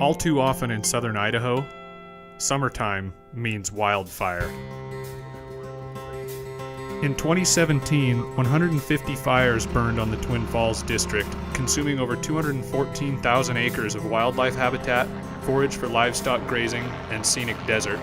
All too often in southern Idaho, summertime means wildfire. In 2017, 150 fires burned on the Twin Falls district, consuming over 214,000 acres of wildlife habitat, forage for livestock grazing, and scenic desert.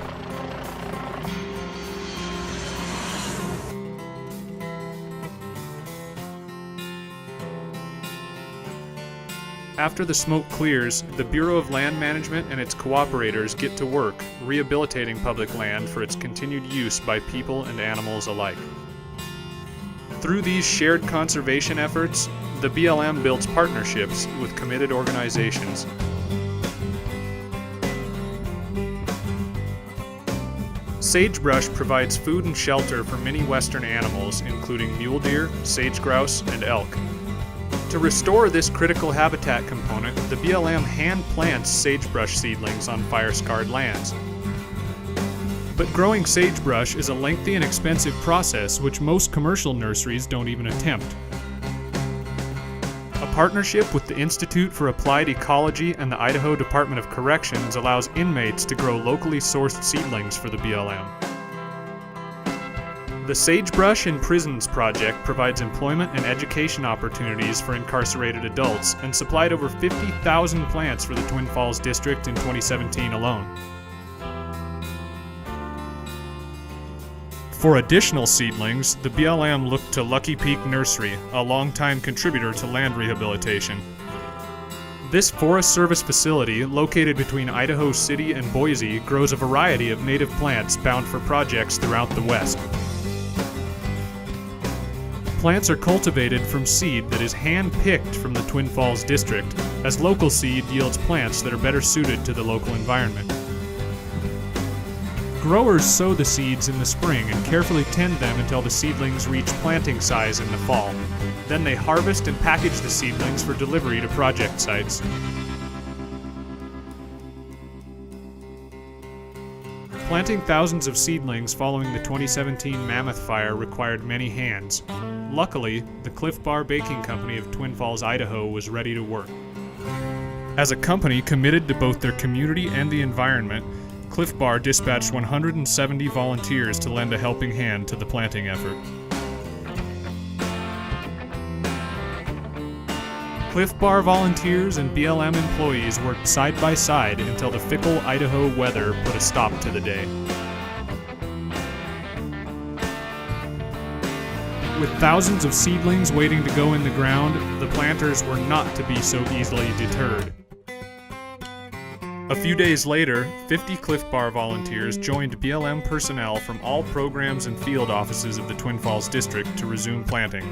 After the smoke clears, the Bureau of Land Management and its cooperators get to work rehabilitating public land for its continued use by people and animals alike. Through these shared conservation efforts, the BLM builds partnerships with committed organizations. Sagebrush provides food and shelter for many western animals, including mule deer, sage grouse, and elk. To restore this critical habitat component, the BLM hand plants sagebrush seedlings on fire-scarred lands. But growing sagebrush is a lengthy and expensive process which most commercial nurseries don't even attempt. A partnership with the Institute for Applied Ecology and the Idaho Department of Corrections allows inmates to grow locally sourced seedlings for the BLM. The Sagebrush in Prisons project provides employment and education opportunities for incarcerated adults and supplied over 50,000 plants for the Twin Falls district in 2017 alone. For additional seedlings, the BLM looked to Lucky Peak Nursery, a longtime contributor to land rehabilitation. This Forest Service facility, located between Idaho City and Boise, grows a variety of native plants bound for projects throughout the West. Plants are cultivated from seed that is hand-picked from the Twin Falls district, as local seed yields plants that are better suited to the local environment. Growers sow the seeds in the spring and carefully tend them until the seedlings reach planting size in the fall. Then they harvest and package the seedlings for delivery to project sites. Planting thousands of seedlings following the 2017 Mammoth Fire required many hands. Luckily, the Cliff Bar Baking Company of Twin Falls, Idaho was ready to work. As a company committed to both their community and the environment, Cliff Bar dispatched 170 volunteers to lend a helping hand to the planting effort. Cliff Bar volunteers and BLM employees worked side by side until the fickle Idaho weather put a stop to the day. With thousands of seedlings waiting to go in the ground, the planters were not to be so easily deterred. A few days later, 50 Cliff Bar volunteers joined BLM personnel from all programs and field offices of the Twin Falls district to resume planting.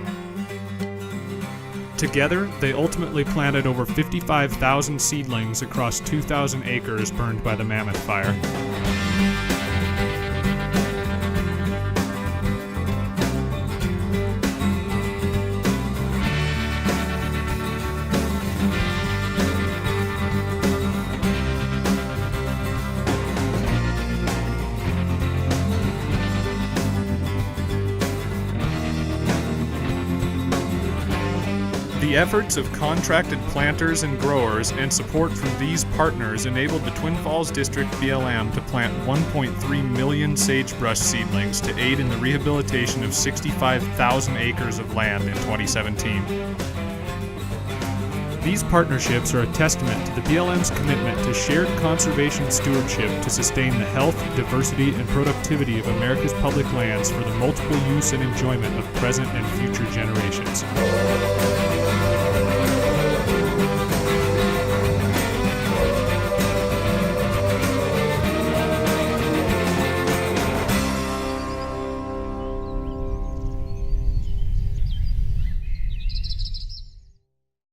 Together, they ultimately planted over 55,000 seedlings across 2,000 acres burned by the Mammoth Fire. The efforts of contracted planters and growers and support from these partners enabled the Twin Falls District BLM to plant 1.3 million sagebrush seedlings to aid in the rehabilitation of 65,000 acres of land in 2017. These partnerships are a testament to the BLM's commitment to shared conservation stewardship to sustain the health, diversity, and productivity of America's public lands for the multiple use and enjoyment of present and future generations.